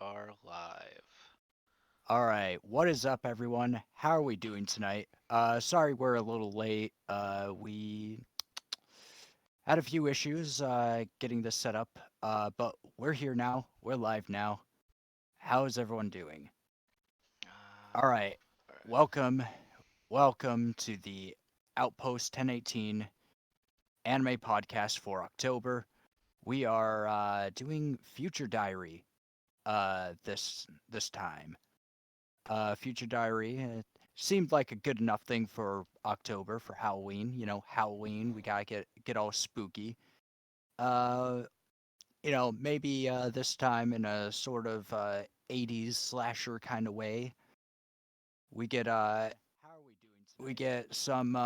are live. All right, what is up, everyone? How are we doing tonight? Sorry we're a little late. We had a few issues getting this set up, but we're here now. We're live now. How is everyone doing? All right, Alright. welcome, welcome to the Outpost 1018 anime podcast for October. We are doing Future Diary this time. Future Diary. It seemed like a good enough thing for October for Halloween. Halloween. We gotta get all spooky. Uh, maybe this time in a sort of 80s slasher kind of way. We get How are we doing we tonight? get some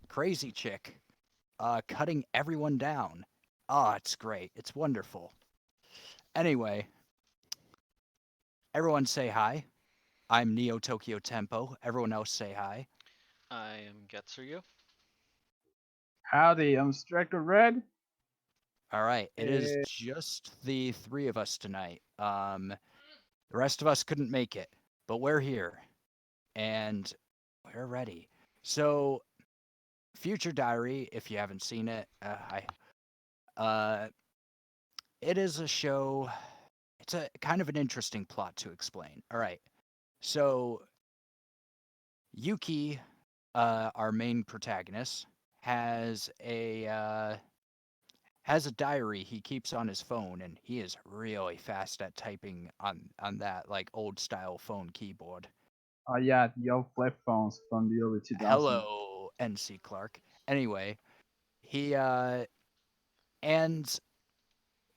crazy chick cutting everyone down. Oh, it's great. It's wonderful. Anyway, everyone say hi. I'm Neo Tokyo Tempo. Everyone else say hi. I am Getsuryu. Howdy, I'm Striker Red. All right, it is Uh, just the three of us tonight. The rest of us couldn't make it, but we're here and we're ready. So, Future Diary, if you haven't seen it, uh, it is a show. It's a kind of an interesting plot to explain. All right, so Yuki, our main protagonist, has a diary he keeps on his phone, and he is really fast at typing on that like old style phone keyboard. oh yeah, the old flip phones from the early 2000s. Hello, NC Clark. Anyway, he and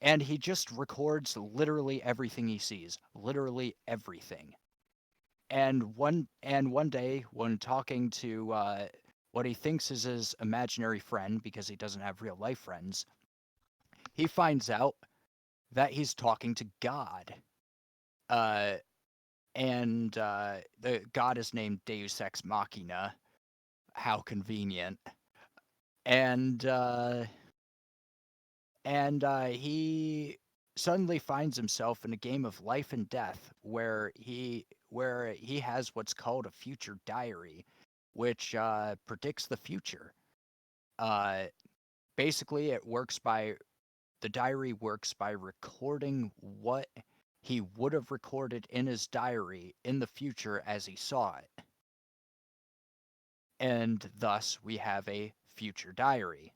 and he just records literally everything he sees, literally everything. And one day, when talking to what he thinks is his imaginary friend, because he doesn't have real life friends, he finds out that he's talking to God. Uh, and the god is named Deus Ex Machina. How convenient! And he suddenly finds himself in a game of life and death, where he has what's called a future diary, which predicts the future. Uh, Basically, the diary works by recording what he would have recorded in his diary in the future as he saw it, and thus we have a future diary.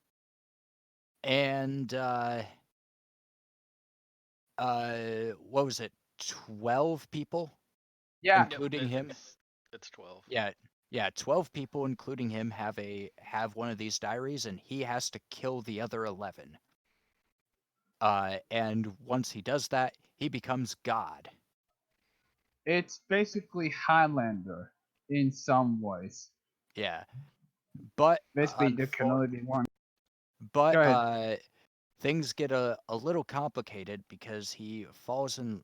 And what was it? 12 people, Yeah, Yep, including him. it's 12. Yeah, yeah, 12 people, including him, have one of these diaries, and he has to kill the other 11. And once he does that, he becomes God. it's basically Highlander in some ways. Yeah, but Basically, the canonical one. but Go ahead. things get a little complicated because he falls in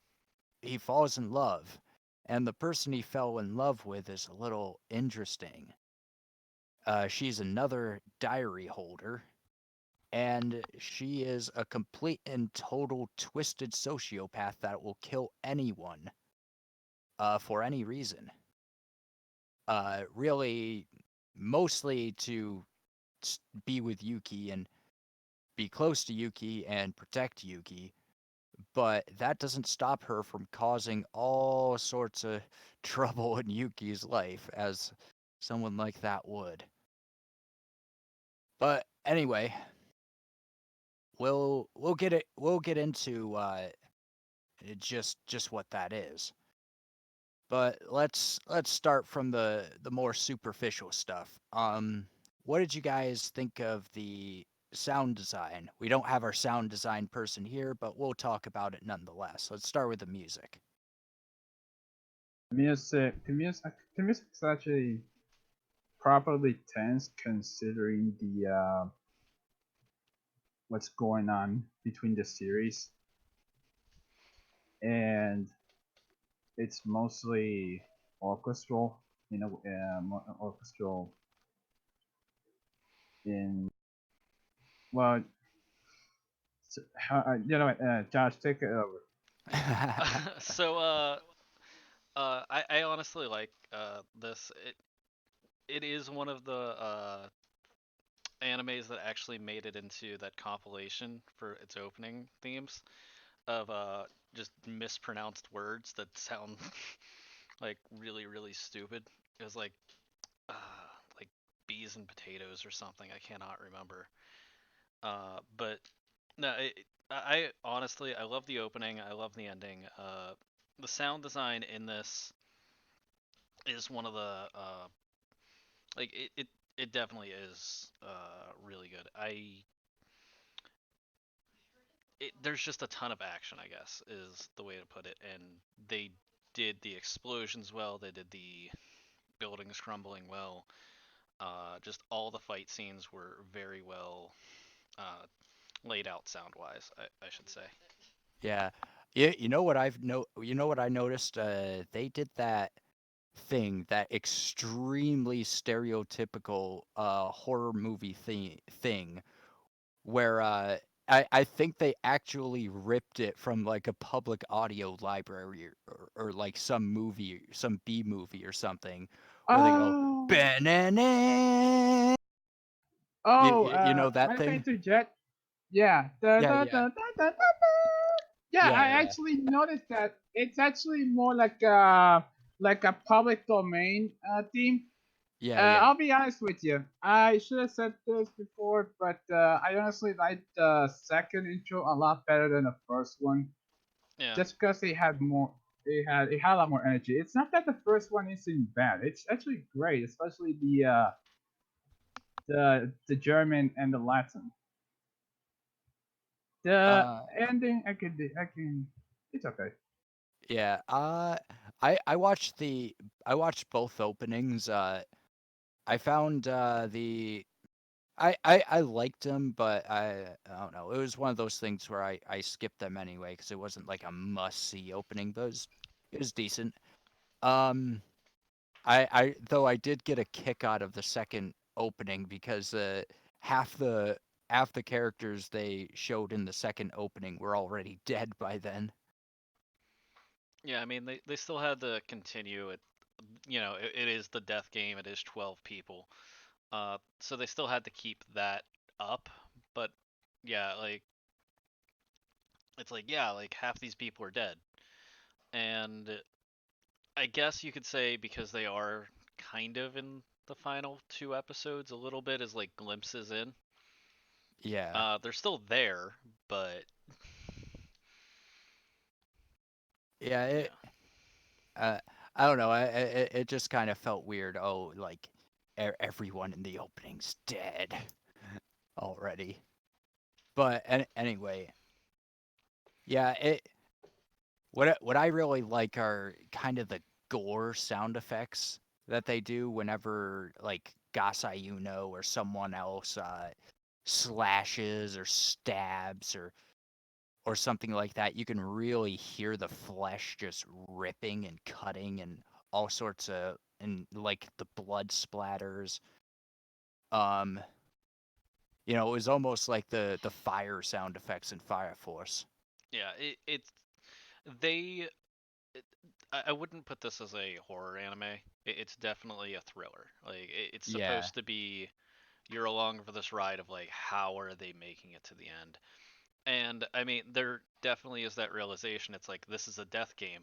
love, and the person he fell in love with is a little interesting. She's another diary holder, and she is a complete and total twisted sociopath that will kill anyone for any reason. Really, mostly to be with Yuki and be close to Yuki and protect Yuki, but that doesn't stop her from causing all sorts of trouble in Yuki's life, as someone like that would. But anyway, we'll get into just what that is. But let's start from the more superficial stuff. What did you guys think of the sound design? We don't have our sound design person here, but we'll talk about it nonetheless. Let's start with the music. The music is actually properly tense considering the what's going on between the series, and it's mostly orchestral, orchestral in well, Josh, take it over. So I honestly like this. It is one of the animes that actually made it into that compilation for its opening themes of just mispronounced words that sound like really stupid. It was uh like bees and potatoes or something. I cannot remember. But no, I honestly I love the opening. I love the ending. The sound design in this is one of the like it definitely is really good. There's just a ton of action, I guess, is the way to put it, and they did the explosions well. They did the buildings crumbling well. Just all the fight scenes were very well uh, laid out sound wise. I should say. Yeah. You know what you know what I noticed? They did that thing, that extremely stereotypical horror movie thing where I think they actually ripped it from like a public audio library or like some movie, some B movie or something, where they go, Oh, "Ba-na-na." oh, You know that if I thing? interject, yeah, Yeah, yeah, yeah. yeah, I yeah, actually noticed that it's actually more like a public domain theme. yeah, yeah, I'll be honest with you. I should have said this before, but I honestly liked the second intro a lot better than the first one, Yeah. just because they had more. It had a lot more energy. It's not that the first one isn't bad. It's actually great, especially the German and the Latin. The uh, ending, I can. It's okay. yeah. I watched I watched both openings. I found the I liked them, but I don't know. It was one of those things where I skipped them anyway because it wasn't like a must see opening, but it was decent. Um, I though I did get a kick out of the second opening because half the half the characters they showed in the second opening were already dead by then. Yeah, I mean they still had to continue it. It is the death game. It is 12 people. So they still had to keep that up. But yeah, it's like yeah, like half these people are dead. And I guess you could say because they are kind of in the final two episodes a little bit as like glimpses in. Yeah, They're still there, but yeah. yeah. Uh, I don't know. It just kind of felt weird. Oh, like everyone in the opening's dead already. But anyway, yeah. What I really like are kind of the gore sound effects that they do whenever like Gasayuno or someone else slashes or stabs or something like that. You can really hear the flesh just ripping and cutting and all sorts of and like the blood splatters. Um, it was almost like the fire sound effects in Fire Force. Yeah, it's they it, I wouldn't put this as a horror anime. It's definitely a thriller. It's Yeah, supposed to be you're along for this ride of like how are they making it to the end? And I mean there definitely is that realization. It's like this is a death game.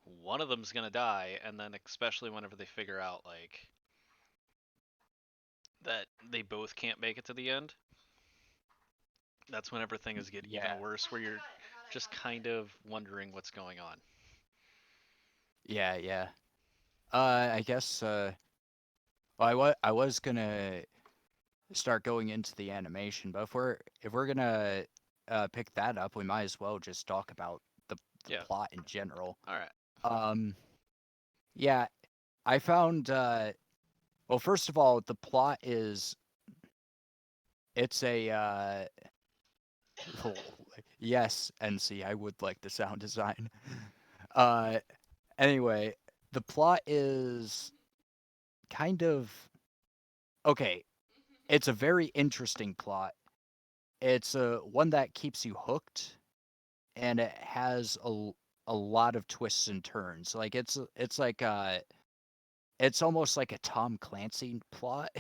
One of them's gonna die, and then especially whenever they figure out like that they both can't make it to the end, that's whenever things get even yeah, worse. Where you're just kind of wondering what's going on. yeah. I guess well, I was gonna start going into the animation, but if we're gonna pick that up, we might as well just talk about the Yeah. plot in general. All right. Um, yeah, I found well, first of all, the plot is it's a yes, NC, I would like the sound design. Uh, anyway, the plot is kind of okay. It's a very interesting plot. It's one that keeps you hooked, and it has a lot of twists and turns. Like it's like it's almost like a Tom Clancy plot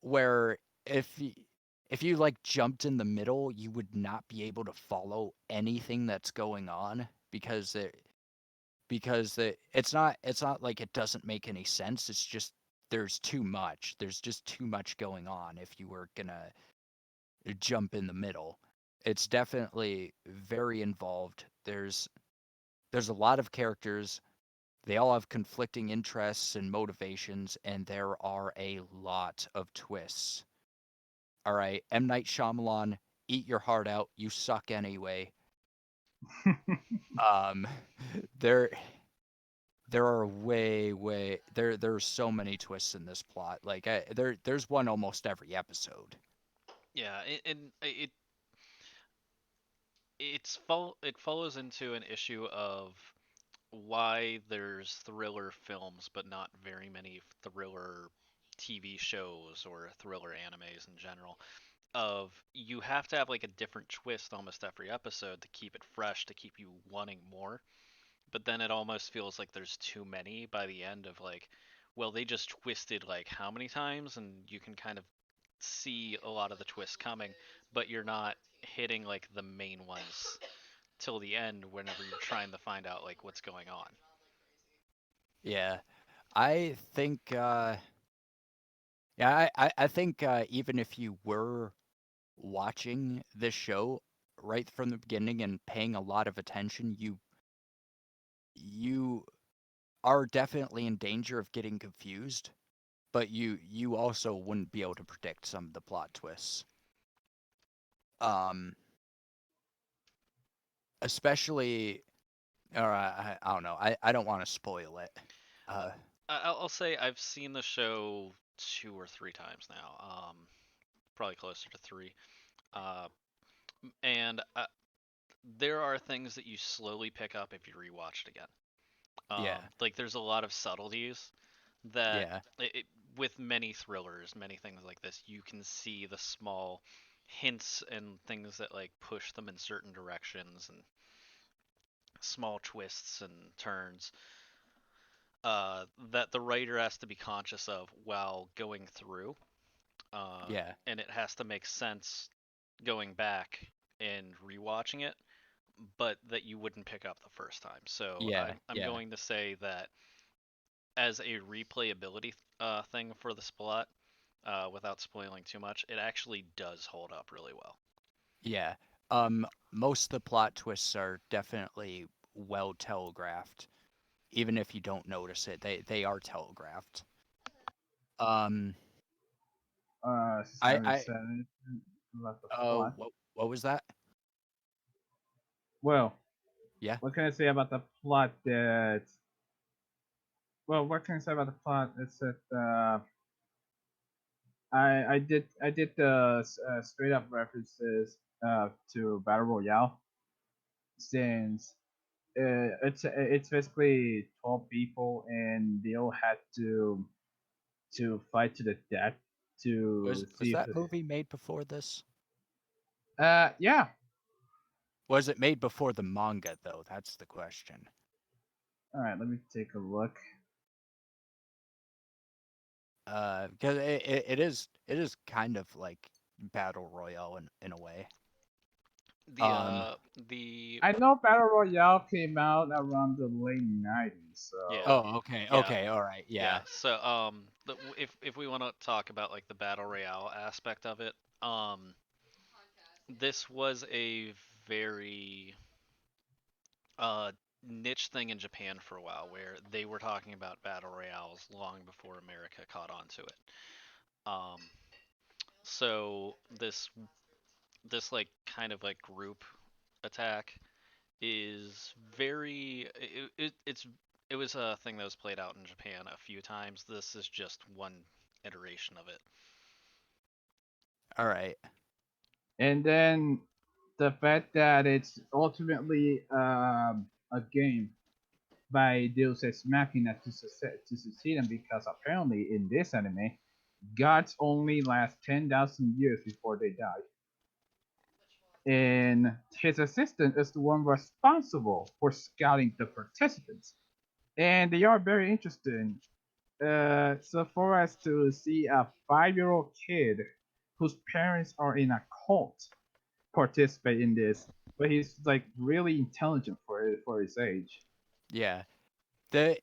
where if y- if you like jumped in the middle, you would not be able to follow anything that's going on it's not like it doesn't make any sense. It's just there's too much. There's just too much going on if you were gonna jump in the middle. It's definitely very involved. There's a lot of characters. They all have conflicting interests and motivations, and there are a lot of twists. All right, M. Night Shyamalan, eat your heart out. You suck anyway. Um, there there are there's so many twists in this plot. Like there's one almost every episode. Yeah, and it follows into an issue of why there's thriller films but not very many thriller TV shows or thriller animes in general. Of you have to have like a different twist almost every episode to keep it fresh, to keep you wanting more. But then it almost feels like there's too many by the end of like, well, they just twisted like how many times, and you can kind of see a lot of the twists coming, but you're not hitting like the main ones till the end whenever you're trying to find out like what's going on. Yeah, I think I think even if you were watching this show right from the beginning and paying a lot of attention, you are definitely in danger of getting confused, but you also wouldn't be able to predict some of the plot twists. Um, especially, or I don't know. I don't want to spoil it. Uh, Uh, I'll say I've seen the show 2 or 3 times now, probably closer to three. Uh, and there are things that you slowly pick up if you rewatch it again. yeah, Like there's a lot of subtleties that yeah, with many thrillers, many things like this, you can see the small hints and things that like push them in certain directions and small twists and turns that the writer has to be conscious of while going through, yeah, and it has to make sense going back and rewatching it, but that you wouldn't pick up the first time. So yeah, I'm yeah, going to say that as a replayability thing for the Splat, without spoiling too much, it actually does hold up really well. yeah. Most of the plot twists are definitely well telegraphed, even if you don't notice it. They are telegraphed. Um, Since I I haven't I said anything about the oh plot. what was that? Well, Yeah, what can I say about the plot that? Well, what can I say about the plot? It's that I did the straight up references to Battle Royale since it's basically 12 people and they all had to fight to the death to was see if that movie made before this? yeah. Was it made before the manga though? That's the question. All right, let me take a look. Because it is kind of like battle royale in a way. The Um, uh the I know Battle Royale came out around the late 90s, yeah, so oh, okay, yeah, okay, all right, yeah. yeah, So if we want to talk about like the battle royale aspect of it, this was a very niche thing in Japan for a while, where they were talking about battle royales long before America caught on to it. Um, so this like kind of like group attack is very it was a thing that was played out in Japan a few times. This is just one iteration of it. all right, and then the fact that it's ultimately a game by Deus Ex Machina to succeed, and because apparently in this anime, gods only last 10,000 years before they die. and his assistant is the one responsible for scouting the participants. And they are very interesting. So far as to see a 5-year-old kid whose parents are in a cult participate in this, but he's like really intelligent for his age. Yeah. The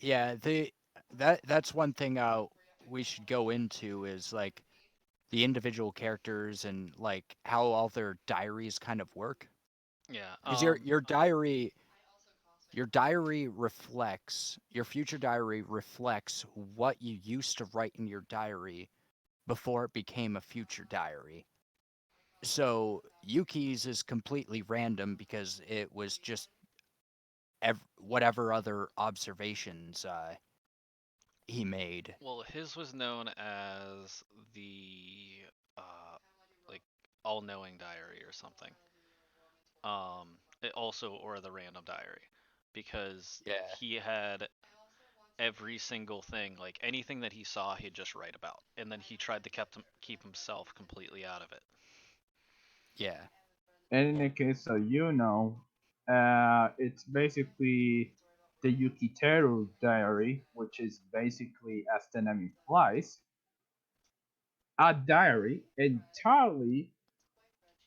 yeah, that's one thing we should go into is like the individual characters and like how all their diaries kind of work. Yeah. Because your future diary reflects what you used to write in your diary before it became a future diary. So Yuki's is completely random because it was just whatever other observations he made. Well, his was known as the uh, like all-knowing diary or something. It also or the random diary, because Yeah, he had every single thing, like anything that he saw, he'd just write about, and then he tried to keep himself completely out of it. yeah, And in the case of it's basically the Yukiteru diary, which is basically, as the name implies, a diary entirely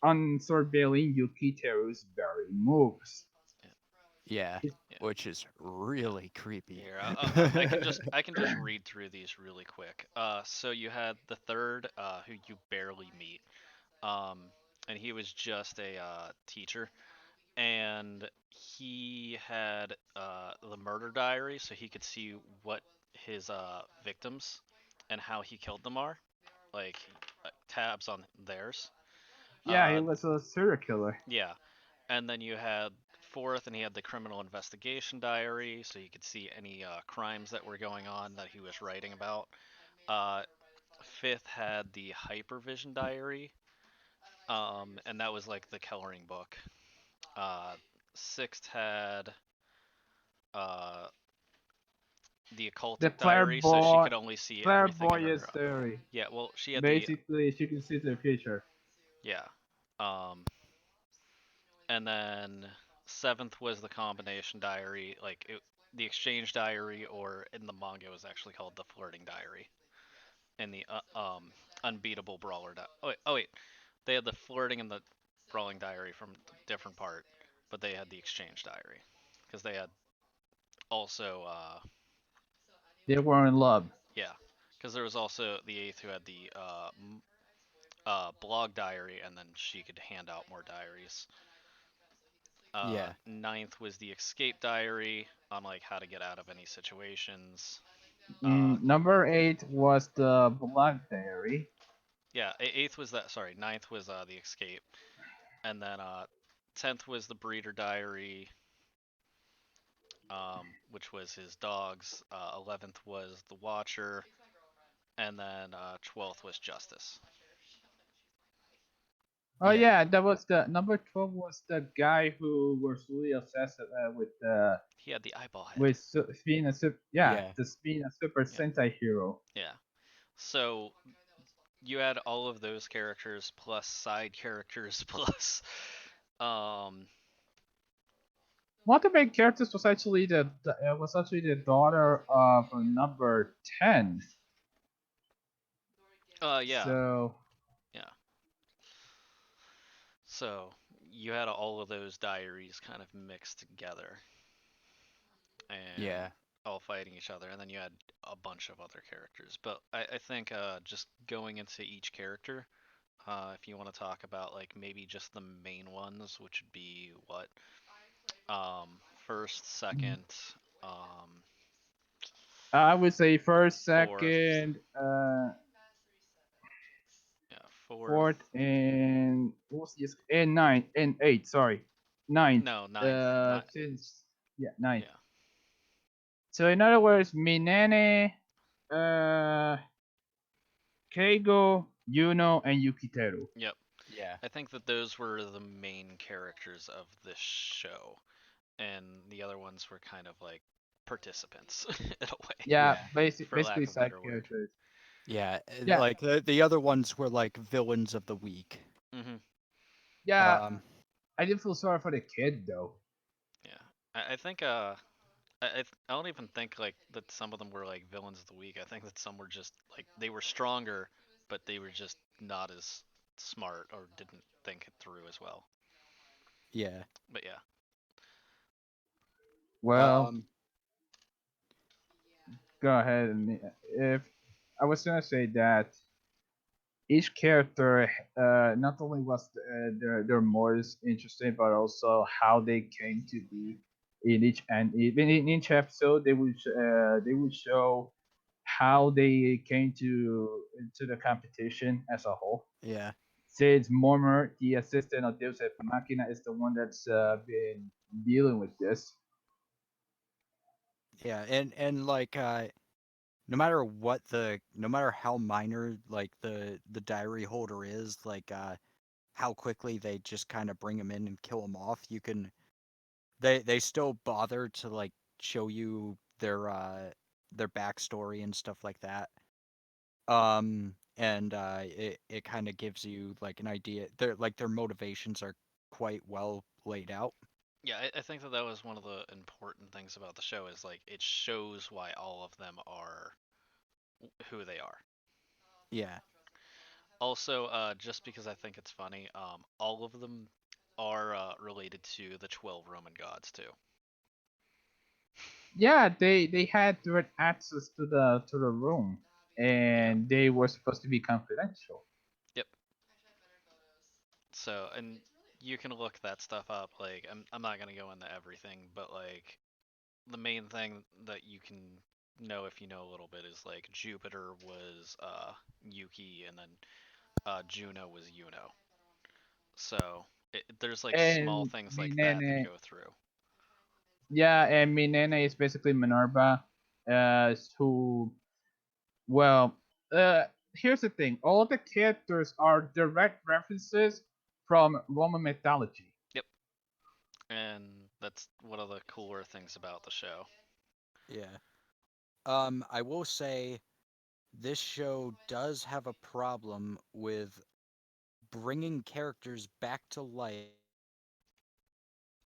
on surveilling Yukiteru's very moves. Yeah, yeah, It- yeah, which is yeah. really creepy. Here, I can just read through these really quick. So you had the third, who you barely meet, um, and he was just a teacher, and he had the murder diary, so he could see what his victims and how he killed them are, like tabs on theirs. yeah, he Uh, was a serial killer. yeah, and then you had fourth, and he had the criminal investigation diary, so you could see any crimes that were going on that he was writing about. Uh, fifth had the hypervision diary, and that was like the coloring book. Uh, sixth had uh, the The occultic diary, so she could clairvoyant, only see everything in her. clairvoyance theory. Yeah, well, she had the Basically, she can see the future. yeah, um, and then seventh was the combination diary, the exchange diary, or in the manga it was actually called the flirting diary, and the unbeatable brawler. Oh wait, they had the flirting and the brawling diary from different part, but they had the exchange diary because they had also They were in love. yeah, because there was also the eighth who had the blog diary, and then she could hand out more diaries. Yeah, Ninth was the escape diary on like how to get out of any situations. Number 8 was the blood diary. Yeah, eighth was that. Sorry, ninth was the escape, and then 10th was the breeder diary, which was his dogs. 11th was the watcher, and then 12th was justice. Oh yeah, yeah, that was the number 12 was the guy who was really obsessed He had the eyeball head. with being a yeah, being a Super Yeah, Sentai hero. yeah. So you had all of those characters plus side characters plus um One of the main characters was actually the daughter of number 10. yeah, So yeah. So you had all of those diaries kind of mixed together and yeah, all fighting each other, and then you had a bunch of other characters. But I think just going into each character, if you want to talk about like maybe just the main ones, which would be what first, second, um, I would say first, fourth, second, yeah, fourth, fourth, and what was this? And ninth and eighth. Sorry, ninth. no, ninth, not Since yeah, ninth. yeah, So in other words, Minene, uh, Keigo, Yuno, and Yukiteru. yep. yeah, I think that those were the main characters of this show, and the other ones were kind of like participants in a way, Yeah, yeah, for basically lack of a side better word. characters. yeah. Yeah, Like the other ones were like villains of the week. Hmm. Yeah, Um, I did feel sorry for the kid though. Yeah, I think I don't even think like that some of them were like villains of the week. I think that some were just like they were stronger, but they were just not as smart or didn't think it through as well. yeah. But yeah, Well, Um, go ahead and if I was gonna say that each character not only was their most interesting, but also how they came to be in each and even in each episode they would show how they came to the competition as a whole. yeah, Since Mormer, the assistant of Deus Ex Machina, is the one that's been dealing with this. yeah, and like no matter how minor like the diary holder is, like how quickly they just kind of bring him in and kill him off, you can they still bother to like show you their backstory and stuff like that. And it kind of gives you like an idea. Their motivations are quite well laid out. yeah, I think that that was one of the important things about the show is like it shows why all of them are who they are. Yeah, Also, just because I think it's funny, all of them are related to the 12 Roman gods too. Yeah, they had direct access to the room, Yeah. and they were supposed to be confidential. Yep. So, and you can look that stuff up. Like, I'm not gonna go into everything, but like the main thing that you can know if you know a little bit is like Jupiter was Yuki, and then Juno was Yuno. So there's like small And things like that that Minene, go through. yeah, and Minene is basically Minerva, who, well, uh, here's the thing: all the characters are direct references from Roman mythology. Yep. And that's one of the cooler things about the show. yeah. I will say this show does have a problem with bringing characters back to life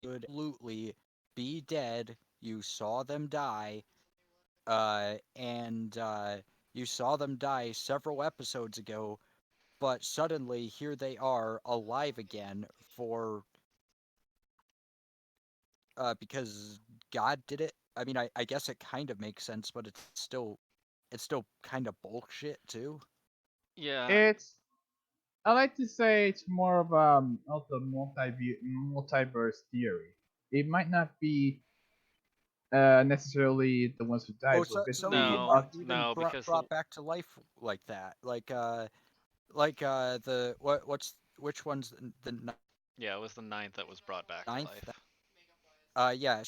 could absolutely be dead. You saw them die, and you saw them die several episodes ago, but suddenly here they are alive again for because God did it. I mean, I guess it kind of makes sense, but it's still kind of bullshit too. Yeah. It's I like to say it's more of the multiverse theory. It might not be necessarily the ones who Oh, died, but some of basically them No, weren't even no, because the brought back to life like that. The what's which one's the yeah, it was the ninth that was brought back to ninth? life. Yeah,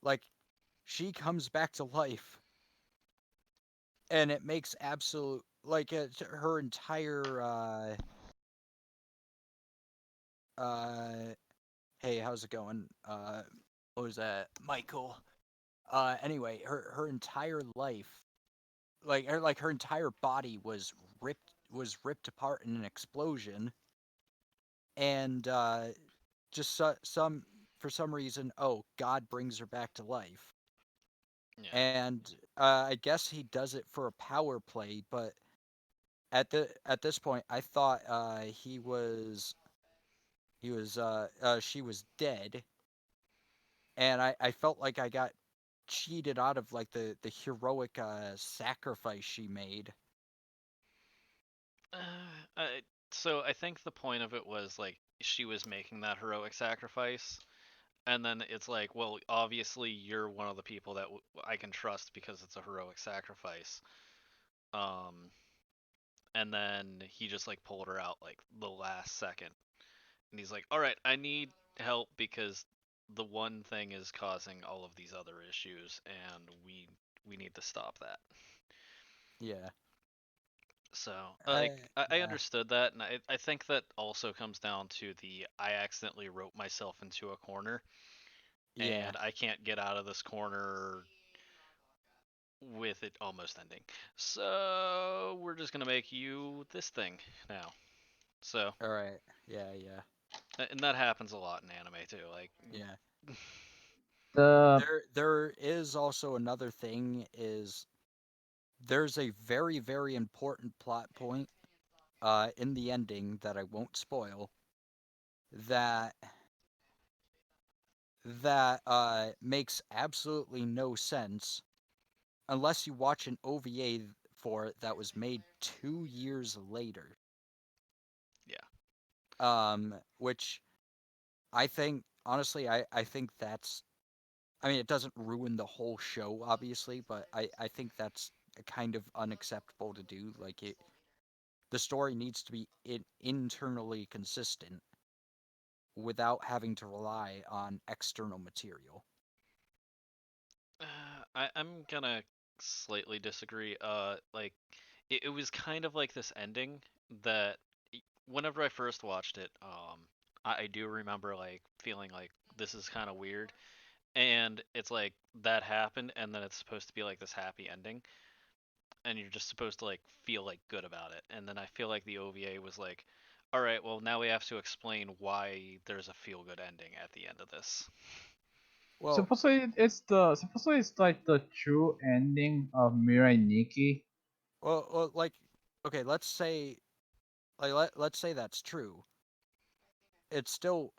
like she comes back to life, and it makes absolute like her entire uh hey, how's it going? What was that, Michael? Anyway, her entire life, her entire body was ripped apart in an explosion, and just some for some reason, oh, God brings her back to life, Yeah. and I guess he does it for a power play, but at this point, I thought he was she was dead, and I felt like I got cheated out of like the heroic sacrifice she made. Uh, I, so I think the point of it was like she was making that heroic sacrifice, and then it's like, well, obviously you're one of the people that I can trust because it's a heroic sacrifice. Um, and then he just like pulled her out like the last second, and he's like, all right, I need help because the one thing is causing all of these other issues, and we need to stop that. Yeah. So, Uh, like, I yeah. understood that, and I think that also comes down to the I accidentally wrote myself into a corner, Yeah. and I can't get out of this corner with it almost ending. So, we're just gonna make you this thing now. So, All right. Yeah. Yeah. And that happens a lot in anime too. Like, Yeah. The There is also another thing is there's a very important plot point in the ending that I won't spoil that makes absolutely no sense unless you watch an OVA for it that was made 2 years later. yeah. Which I think honestly I think that's I mean it doesn't ruin the whole show obviously, but I think that's kind of unacceptable to do. Like the story needs to be internally consistent without having to rely on external material. I'm gonna slightly disagree. Like, it was kind of like this ending that whenever I first watched it, I do remember like feeling like this is kind of weird, and it's like that happened, and then it's supposed to be like this happy ending, and you're just supposed to like feel like good about it, and then I feel like the OVA was like, all right, well now we have to explain why there's a feel good ending at the end of this. Well, supposedly it's like the true ending of Mirai Nikki. like okay, let's say that's true. It's still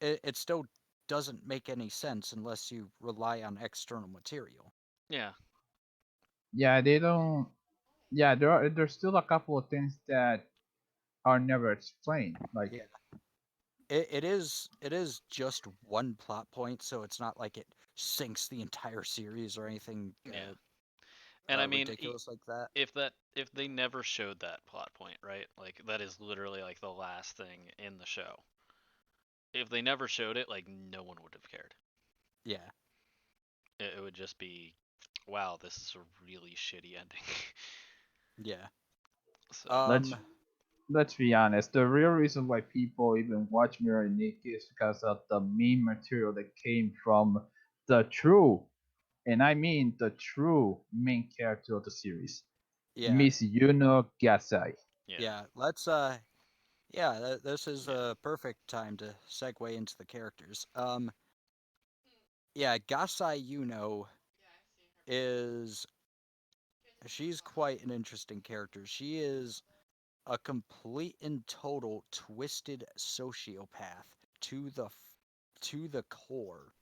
it still doesn't make any sense unless you rely on external material. Yeah, Yeah, they don't. Yeah, there's still a couple of things that are never explained. Like Yeah. It is just one plot point, so it's not like it sinks the entire series or anything yeah. And I mean, ridiculous like that. if they never showed that plot point, right? Like that is literally like the last thing in the show. If they never showed it, like no one would have cared. Yeah. It would just be, wow, this is a really shitty ending. Yeah. So let's Um let's be honest. The real reason why people even watch Mirai Nikki is because of the meme material that came from the true, and I mean the true main character of the series, yeah. Miss Yuno Gasai. yeah, Yeah. Let's yeah, this is yeah, a perfect time to segue into the characters. Yeah, Gasai Yuno is she's quite an interesting character. She is a complete and total twisted sociopath to to the core,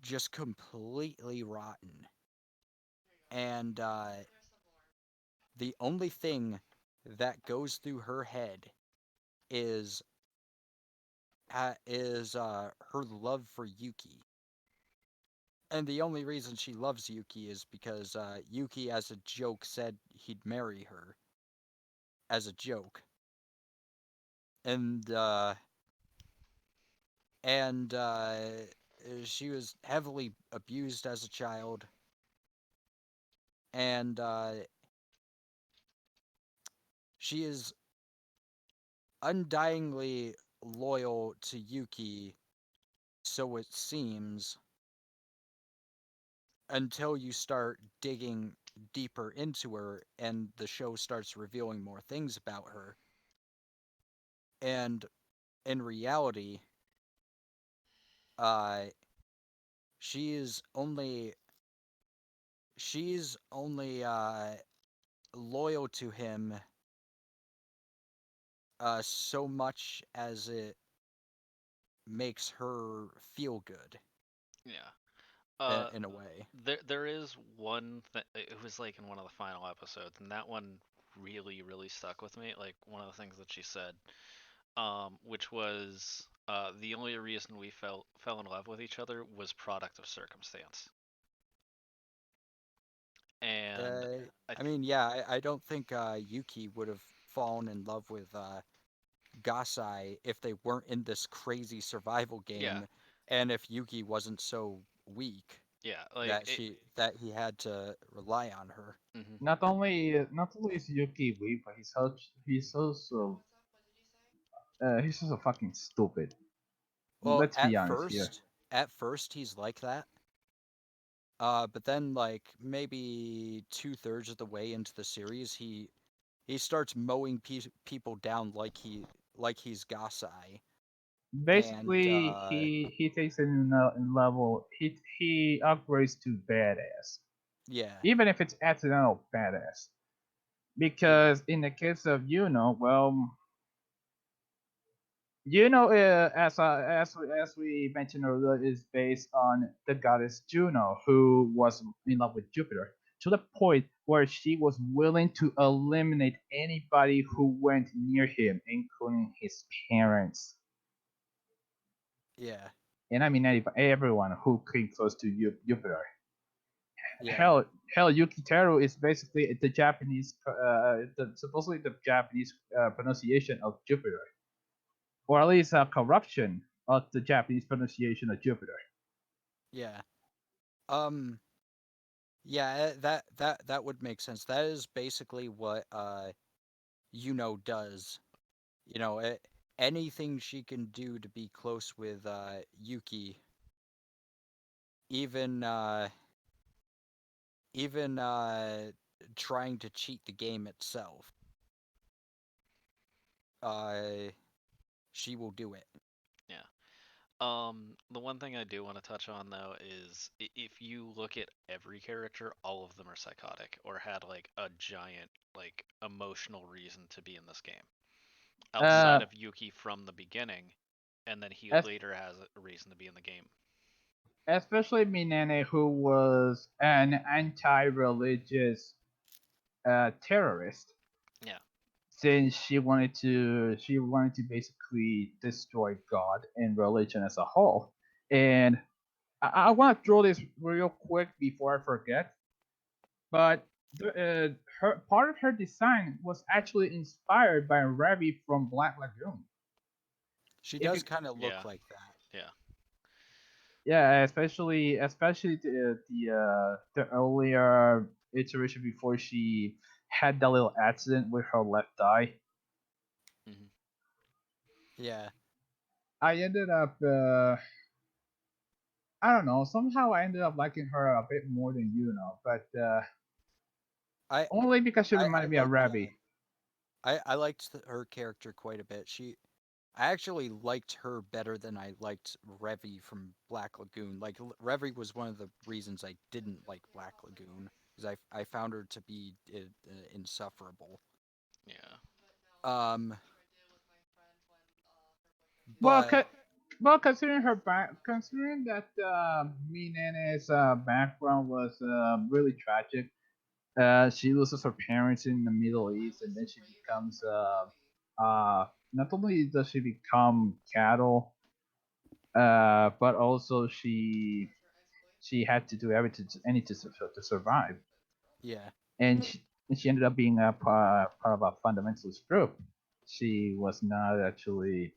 just completely rotten. And the only thing that goes through her head is her love for Yuki. And the only reason she loves Yuki is because Yuki, as a joke, said he'd marry her as a joke, and and she was heavily abused as a child, and she is undyingly loyal to Yuki, so it seems, until you start digging deeper into her and the show starts revealing more things about her. And in reality, uh, she is only she's only loyal to him so much as it makes her feel good yeah. Uh, in a way. there is one that it was like in one of the final episodes, and that one really stuck with me. Like one of the things that she said, which was the only reason we fell in love with each other was product of circumstance. And I I mean, yeah, I don't think Yuki would have fallen in love with Gasai if they weren't in this crazy survival yeah, game, and if Yuki wasn't so weak yeah, like that he had to rely on her. mhm. Not only is Yuki weak, but he's also fucking stupid. Well, Let's be honest here. at first he's like that. But then like maybe 2/3 of the way into the series, he starts mowing people down like he's Gasai, and Basically, he takes it in a level. He upgrades to badass, yeah, even if it's accidental badass. yeah, Because in the case of well, as we mentioned earlier, is based on the goddess Juno, who was in love with Jupiter to the point where she was willing to eliminate anybody who went near him, including his parents. yeah, And I mean everyone who came close to Jupiter. yeah, Hell, Yukiteru is basically the Japanese, supposedly the Japanese pronunciation of Jupiter, or at least a corruption of the Japanese pronunciation of Jupiter. yeah. Um, yeah, that would make sense. That is basically what does. You know, anything she can do to be close with Yuki, even even trying to cheat the game itself, uh, she will do it. Yeah. The one thing I do want to touch on though is if you look at every character, all of them are psychotic or had like a giant like emotional reason to be in this game outside Uh, of Yuki from the beginning, and then he es- later has a reason to be in the game. Especially Minene, who was an anti-religious terrorist, Yeah. since she wanted to basically destroy God and religion as a whole. And I want to throw this real quick before I forget. But her part of her design was actually inspired by Ravi from Black Lagoon. She If does you kind of look Yeah. like that. Yeah. Yeah, especially the earlier iteration before she had that little accident with her left eye. Hmm. Yeah, I ended up I don't know, somehow I ended up liking her a bit more than but I only because she I reminded me of liked Ravi. I liked her character quite a bit. I actually liked her better than I liked Revi from Black Lagoon. Like Revi was one of the reasons I didn't like Black Lagoon because I found her to be insufferable. Yeah. Um, Well, but considering considering that Minene's background was really tragic. She loses her parents in the Middle East, and then she becomes not only does she become cattle, but also she had to do everything to survive, yeah, and she ended up being a part of a fundamentalist group. She was not actually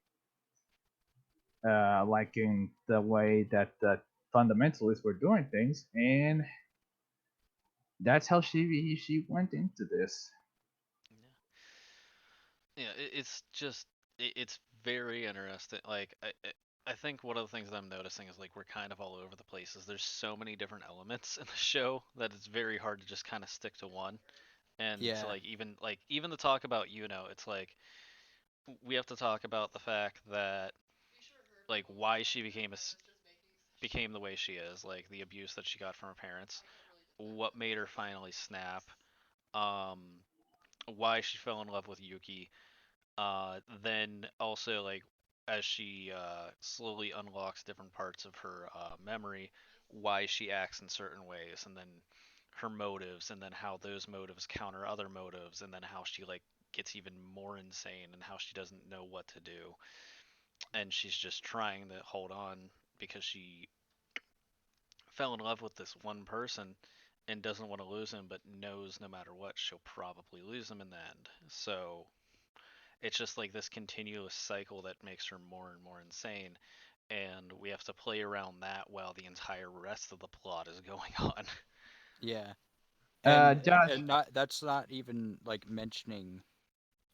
liking the way that the fundamentalists were doing things, and that's how she went into this. Yeah, it's just it's very interesting. Like I think one of the things that I'm noticing is like we're kind of all over the places. There's so many different elements in the show that it's very hard to just kind of stick to one. And to yeah, even to talk about it's like we have to talk about the fact that like why she became the way she is, like the abuse that she got from her parents, what made her finally snap, um, why she fell in love with Yuki. Then also like as she slowly unlocks different parts of her memory, why she acts in certain ways, and then her motives, and then how those motives counter other motives, and then how she like gets even more insane, and how she doesn't know what to do, and she's just trying to hold on because she fell in love with this one person and doesn't want to lose him, but knows no matter what she'll probably lose him in the end. So it's just like this continuous cycle that makes her more and more insane, and we have to play around that while the entire rest of the plot is going on. yeah. And Josh, and not that's not even like mentioning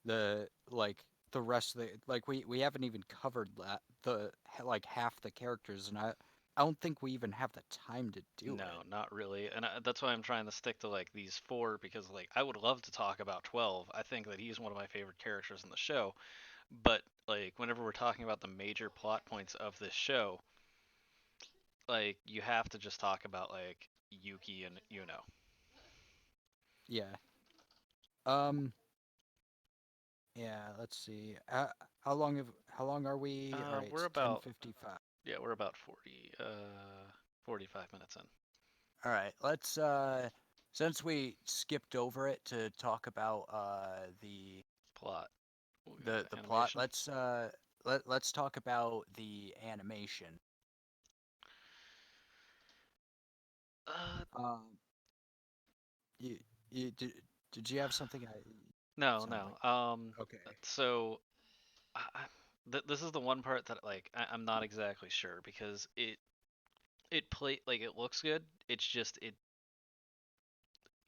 the like the rest of the like we haven't even covered that the like half the characters, and I don't think we even have the time to do No, it. not really, and that's why I'm trying to stick to like these four because like I would love to talk about 12. I think that he's one of my favorite characters in the show, But like whenever we're talking about the major plot points of this show, like you have to just talk about like Yuki and Yuno. Yeah. Um. Yeah. Let's see. How long are we? All right. We're It's about 10:55. yeah, we're about 45 minutes in. All right. Let's since we skipped over it to talk about Plot. We'll go to the plot, animation. let's talk about the animation. Uh, Um. You did you have something? no, Sound like no. okay. So this is the one part that like I'm not exactly sure because it play like it looks good. It's just it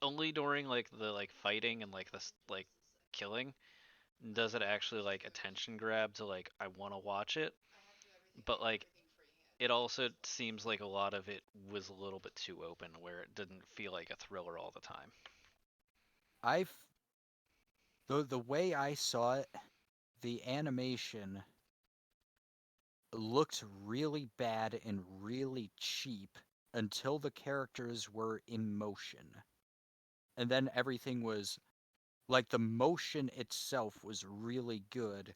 only during like the like fighting and like this like killing does it actually like attention grab to like I want to watch it. But like it also seems like a lot of it was a little bit too open where it didn't feel like a thriller all the time. I've the way I saw it, the animation looked really bad and really cheap until the characters were in motion. And then everything was like the motion itself was really good,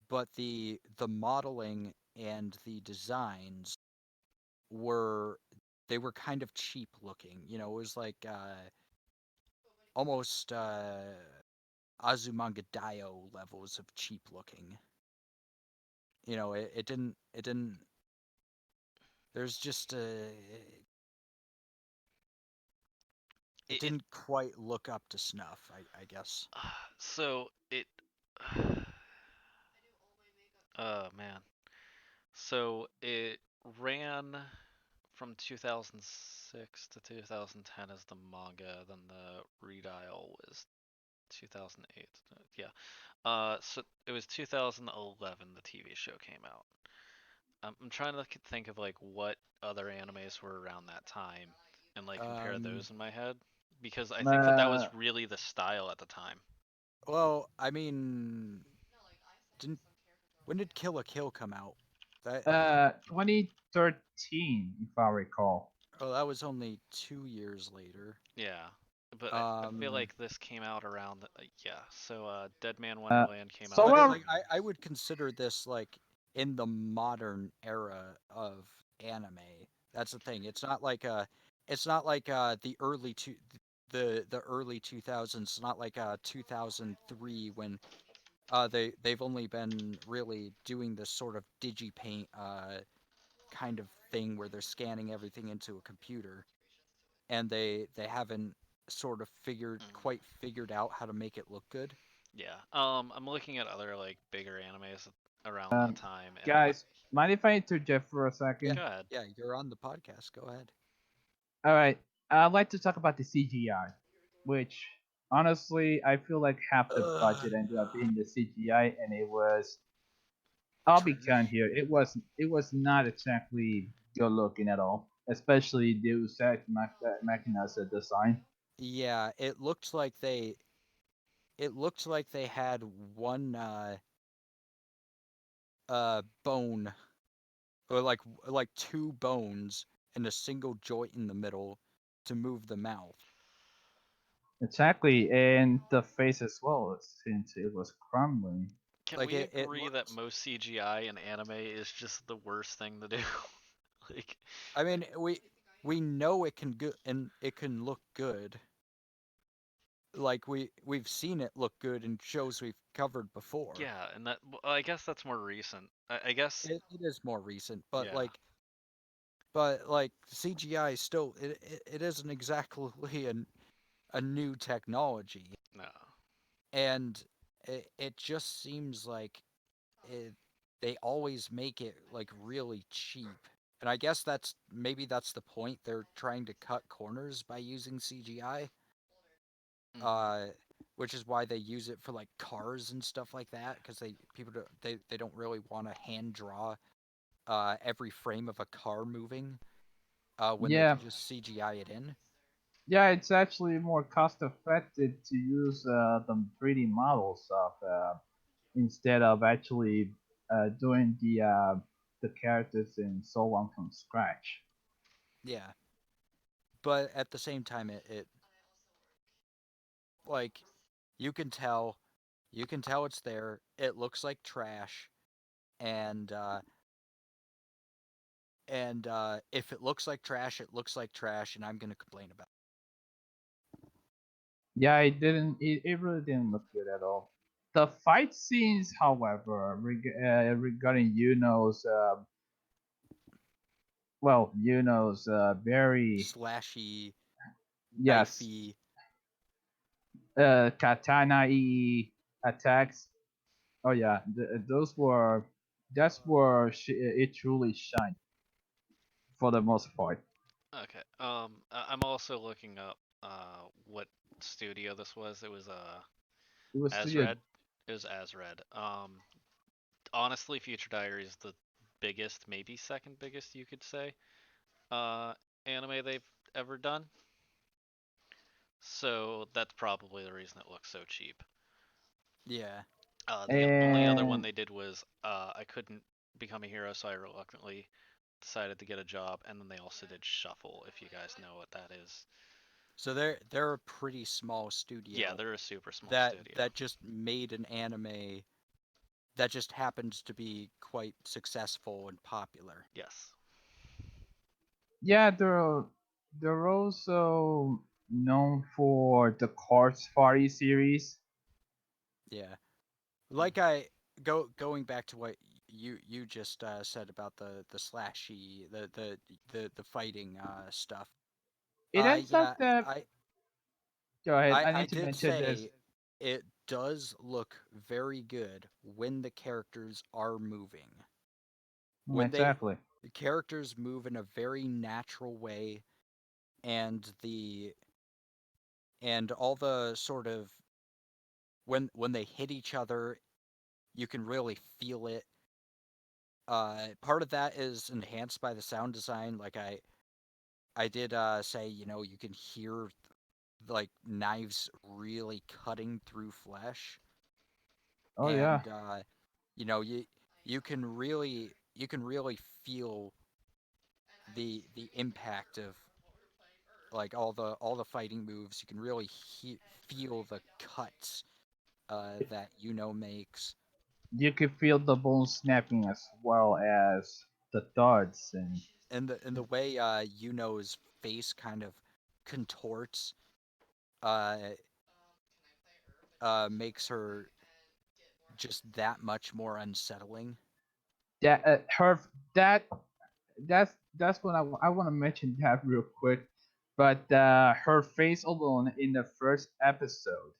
but the modeling and the designs were they were kind of cheap looking. You know, it was like almost Azumanga Daioh levels of cheap looking. You know, it didn't there's just it It didn't quite look up to snuff, I guess. so it man. So it ran from 2006 to 2010 as the manga, then the redial was 2008. Yeah. So it was 2011 the TV show came out. I'm trying to think of like what other animes were around that time and like compare Um, those in my head because I think that that was Uh, really the style at the time. well, I mean, didn't when did Kill a Kill come out? That 2013, if I recall. oh, that was only 2 years later. Yeah. But I feel Um, like this came out around yeah. So Dead Man Uh, Wonderland came out so but that well, like same year. I would consider this like in the modern era of anime. That's the thing. It's not like the early 2000s. It's not like 2003 when they've only been really doing this sort of digipaint kind of thing where they're scanning everything into a computer and they haven't sort of Mm. figured out how to make it look good. Yeah. I'm looking at other like bigger animes around that um, time, and guys, mind if I interject for a Yeah, second? go ahead. yeah, you're on the podcast. Go ahead. All right, I'd like to talk about the CGI, which honestly I feel like half the budget ended up being the CGI, and it was. I'll be kind Trash. here. It was not exactly good looking at all, especially Deus Ex Machina's design. Yeah, it looked like they had one bone or like two bones and a single joint in the middle to move the mouth. Exactly, and the face as well, since it was crumbling. Can Like we it agree that looked most CGI in anime is just the worst thing to do? like, I mean, we know it can good and it can look good. Like we've seen it look good in shows we've covered before. yeah, and that well, I guess that's more recent. I guess It is more recent, yeah, but like CGI still it isn't exactly a new technology, no, and it just seems like it, they always make it like really cheap. And I guess that's the point. They're trying to cut corners by using CGI, hmm uh, which is why they use it for like cars and stuff like that because they don't really want to hand draw every frame of a car moving when they Yeah, can just CGI it in. yeah, it's actually more cost effective to use the 3D models of instead of actually doing the characters and so on from scratch. Yeah, but at the same time, it like you can tell, you can tell it's there. It looks like trash, and if it looks like trash, it looks like trash, and I'm gonna complain about Yeah, it didn't. It really didn't look good at all. The fight scenes, however, regarding Yuno's, well, Yuno's it. very Slashy, yes, knifey. katana attacks. Oh yeah, those were that's where it truly shined for the most part. Okay. I'm also looking up what studio this was. It was It was still Asred. It was Asred. Honestly, Future Diary is the biggest, maybe second biggest, you could say, uh, anime they've ever done. So that's probably the reason it looks so cheap. Yeah. The only other one and they did was I couldn't become a hero, so I reluctantly decided to get a job, and then they also did Shuffle, if you guys know what that is. So they're a pretty small Yeah, studio they're a super small that studio. that just made an anime that just happens to be quite successful and popular. Yes. yeah, they're also known for the Cards Party series. Yeah. Like I going back to what you just said about the slashy the fighting stuff. It ends Yeah, up that I go ahead. I I need to did mention this. say it does look very good when the characters are moving. When Exactly. the characters move in a very natural way, and all the sort of when they hit each other, you can really feel it. Part of that is enhanced by the sound design. Like I did say, you can hear like knives really cutting through flesh, Oh yeah. and you know you you can really feel the impact of like all the fighting moves. You can really feel the cuts that makes, You could feel the bones snapping as well as the thuds and and the way Yuno's face kind of contorts uh makes her just that much more unsettling. that her that that's what I want to mention that real quick. But her face alone in the first episode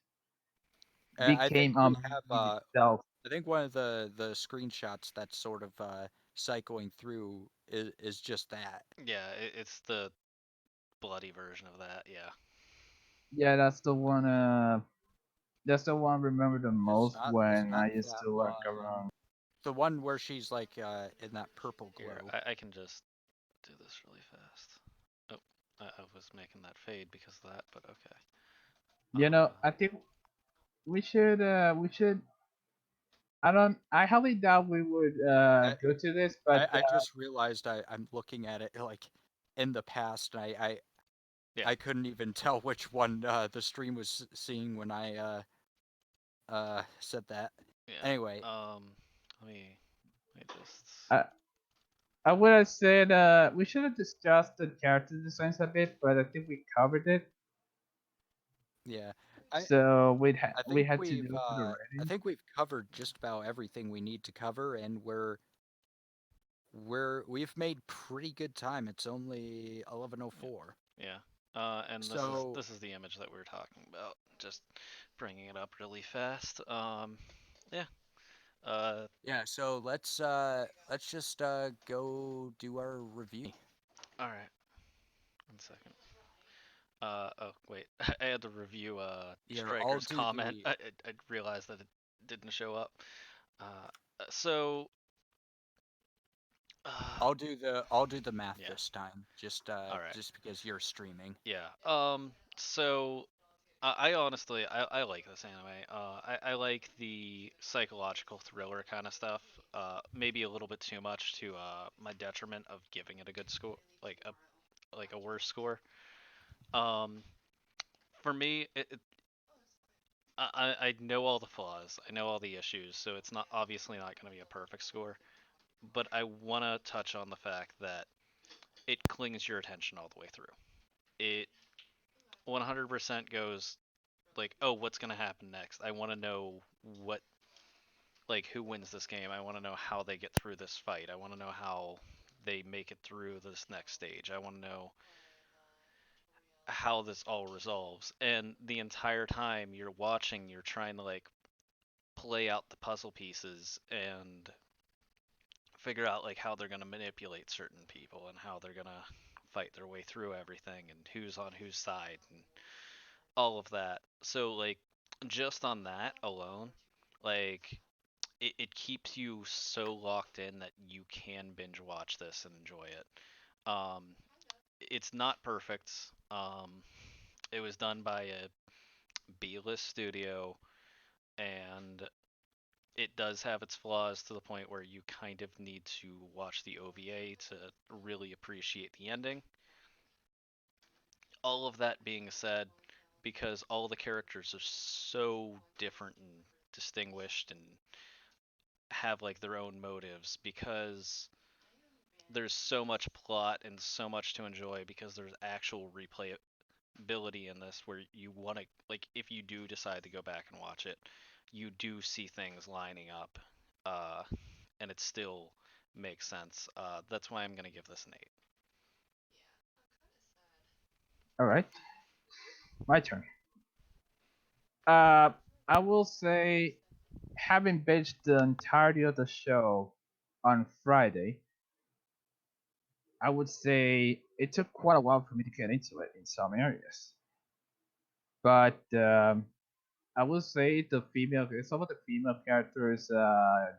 I think became a we meme have in itself. I think one of the screenshots that's sort of cycling through is just that. Yeah, it's the bloody version of that. Yeah. Yeah, that's the one. That's the one I remember the most It's when not I used that to look one. around. The one where she's like in that purple Here, glow. I can just do this really fast. Oh, I was making that fade because of that, but okay. I think we should. I don't. I highly doubt we would I, go to this, but I just realized I'm looking at it like in the past, and Yeah, I couldn't even tell which one the stream was seeing when I said that. yeah. Anyway, Let me just. I I would have said we should have discussed the character designs a bit, but I think we covered it. yeah, I So we think had to do for the I rating. think we've covered just about everything we need to cover, and we've made pretty good time. It's only Yeah, 11:04. yeah. And this is So this is the image that we were talking about. Just bringing it up really fast. Yeah. Uh, yeah, so let's just go do our review. all right. 1 second. Oh wait, I had to review Here, I'll Striker's do comment. the I realized that it didn't show up. So uh, I'll do the math yeah. this time, All right. just because you're streaming. Yeah. So I honestly, I like this anime. I like the psychological thriller kind of stuff. Maybe a little bit too much to my detriment of giving it a good score, like a worse score. Um, for me, I know all the flaws, I know all the issues, so it's not obviously not going to be a perfect score. But I want to touch on the fact that it clings your attention all the way through. It 100% goes like, oh, what's going to happen next? I want to know what, like, who wins this game. I want to know how they get through this fight. I want to know how they make it through this next stage. I want to know how this all resolves. And the entire time you're watching, you're trying to like play out the puzzle pieces and figure out like how they're going to manipulate certain people and how they're going to fight their way through everything and who's on whose side and all of that. So like just on that alone, like it keeps you so locked in that you can binge watch this and enjoy it. It's not perfect. It was done by a B-list studio, and it does have its flaws to the point where you kind of need to watch the OVA to really appreciate the ending. All of that being said, because all the characters are so different and distinguished and have like their own motives, because there's so much plot and so much to enjoy, because there's actual replayability in this where you want to, like, if you do decide to go back and watch it, you do see things lining up, uh, and it still makes sense. That's why I'm gonna give this an 8. All right, my turn. Uh, I will say, having binged the entirety of the show on Friday, I would say it took quite a while for me to get into it in some areas. But I will say some of the female characters'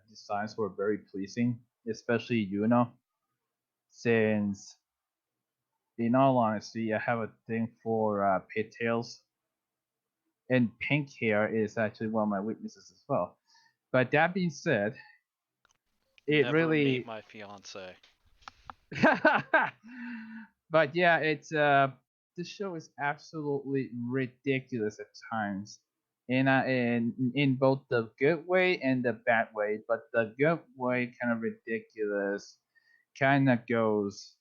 designs were very pleasing, especially Yuno, since in all honesty, I have a thing for pigtails, and pink hair is actually one of my weaknesses as well. But that being said, it Never meet really my fiance. but yeah, it's the show is absolutely ridiculous at times, in both the good way and the bad way. But the good way, kind of ridiculous, kind of goes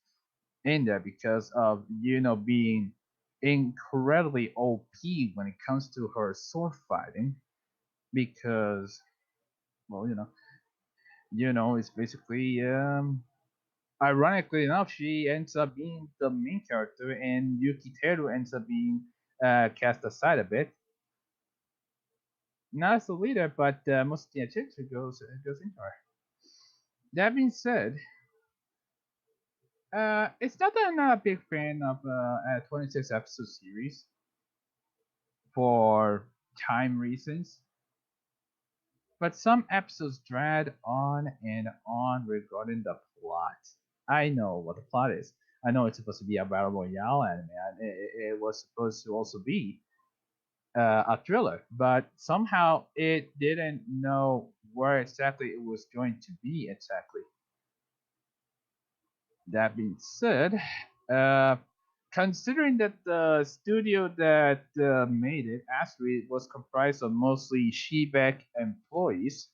in there because of being incredibly OP when it comes to her sword fighting. Because well, it's basically ironically enough, she ends up being the main character, and Yuki Teru ends up being cast aside a bit. Not as the leader, but most of the attention goes into her. That being said, it's not that I'm not a big fan of a 26 episode series for time reasons, but some episodes drag on and on regarding the plot. I know what the plot is. I know it's supposed to be a battle royale anime, and it was supposed to also be a thriller, but somehow it didn't know where exactly it was going to be exactly. That being said, uh, considering that the studio that made it actually was comprised of mostly Shebeck employees,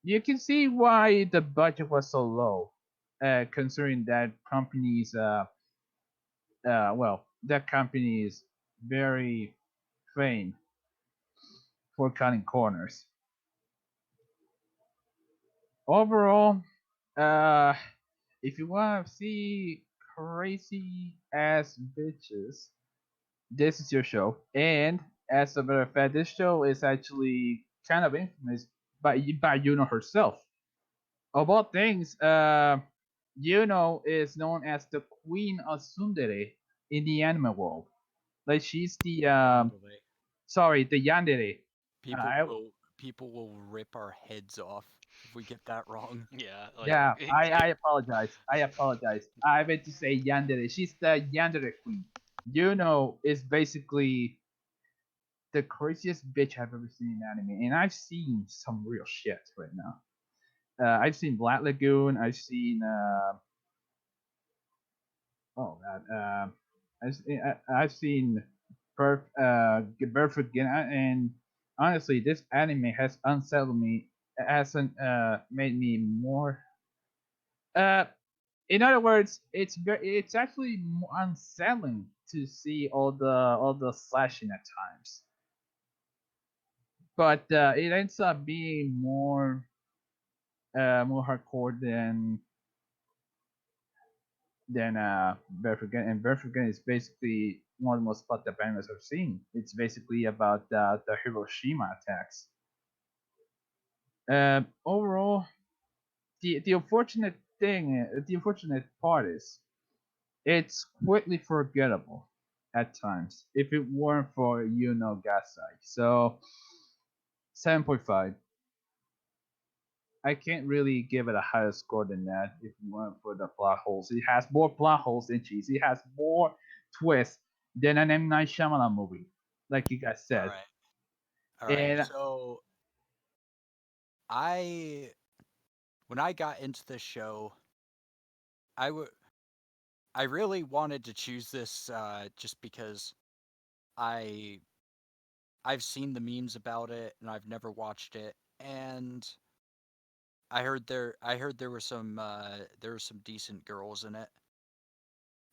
you can see why the budget was so low. Considering that that company is very famed for cutting corners. Overall, uh, if you want to see crazy ass bitches, this is your show. And as a matter of fact, this show is actually kind of infamous by Yuno herself. Of all things, Yuno is known as the Queen of Tsundere in the anime world. Like she's the Yandere. the yandere. People I will people will rip our heads off if we get that wrong. Yeah, like Yeah, I apologize. I apologize. I meant to say Yandere. She's the Yandere queen. Is basically the craziest bitch I've ever seen in anime, and I've seen some real shit right now. I've seen Black Lagoon. I've seen oh god, I've seen Barefoot Gen, and honestly, this anime has unsettled me. It hasn't made me more. Uh, in other words, it's actually unsettling to see all the slashing at times, but it ends up being more hardcore than Barefoot Gen, and Barefoot Gen is basically one of the most fucked up animes I've seen. It's basically about the Hiroshima attacks. Overall, the unfortunate the unfortunate part is it's quickly forgettable at times if it weren't for Gasai. So 7.5. I can't really give it a higher score than that if you want for the plot holes. It has more plot holes than cheese. It has more twists than an M. Night Shyamalan movie, like you guys All said. right. All right. And So I when I got into this show, I would I really wanted to choose this just because I I've seen the memes about it and I've never watched it, and I heard there were some decent girls in it.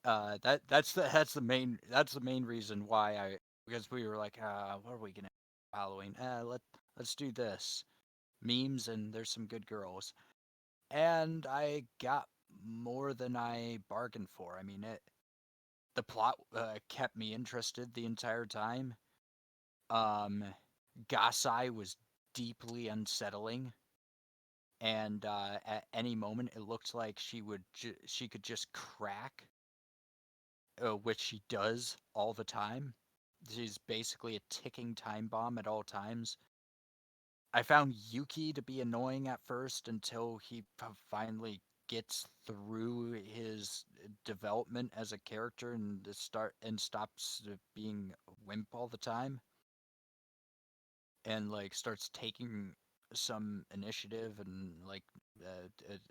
That's the main reason why I because we were like, what are we gonna do for Halloween? Let's do this memes and there's some good girls, and I got more than I bargained for. I mean, the plot kept me interested the entire time. Um, Gasai was deeply unsettling, and at any moment it looked like she could just crack, which she does all the time. She's basically a ticking time bomb at all times. I found Yuki to be annoying at first until he finally gets through his development as a character and stops being a wimp all the time and like starts taking some initiative and like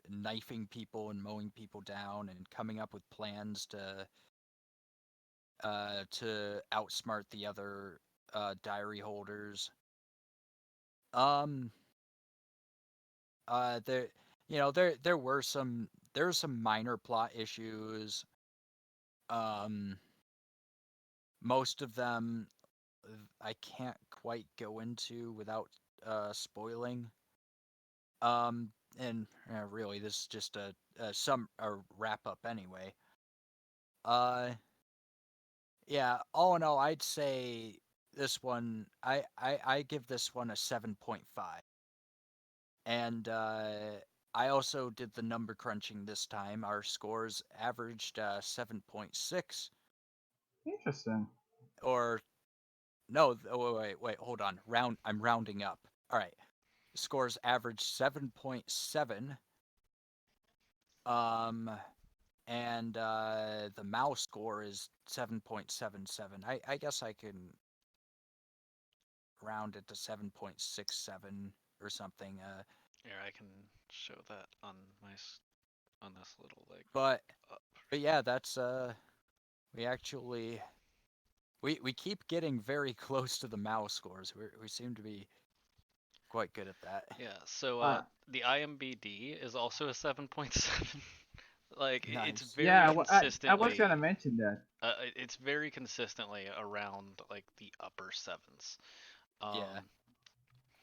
knifing people and mowing people down and coming up with plans to outsmart the other diary holders. Um, there, there were some minor plot issues. Um, most of them I can't quite go into without spoiling. And really, this is just a wrap up anyway. Uh, yeah. All in all, I'd say this one. I give this one a 7.5. And I also did the number crunching this time. Our scores averaged 7.6, interesting. or no, wait, hold on. I'm rounding up. All right, scores averaged 7.7. Um, and the mouse score is 7.77. I guess I can round it to 7.67 or something. Here, I can show that on on this little like But up. but yeah, that's we actually we keep getting very close to the mouse scores. We seem to be quite good at that. Yeah, so Uh, the IMBD is also a 7.7. Like it's Nice. very yeah, well, I was gonna consistently mention that. it's very consistently around like the upper sevens. Yeah. Um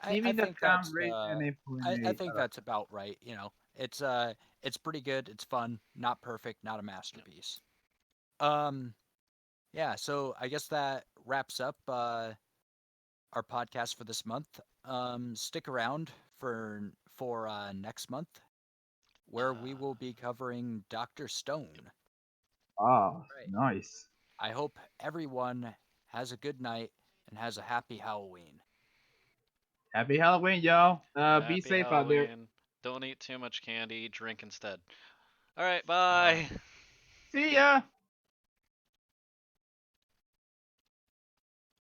I Even the think count that's rate and I implement. think that's about right. You know, it's pretty good. It's fun. Not perfect. Not a yeah. masterpiece. Um. Yeah. So I guess that wraps up our podcast for this month. Stick around for next month where we Uh will be covering Doctor yep. Stone. Oh, Right. nice. I hope everyone has a good night and has a happy Halloween. Happy Halloween, y'all. Be Happy safe out there. Halloween. Don't eat too much candy, drink instead. All right, All right. bye. See ya.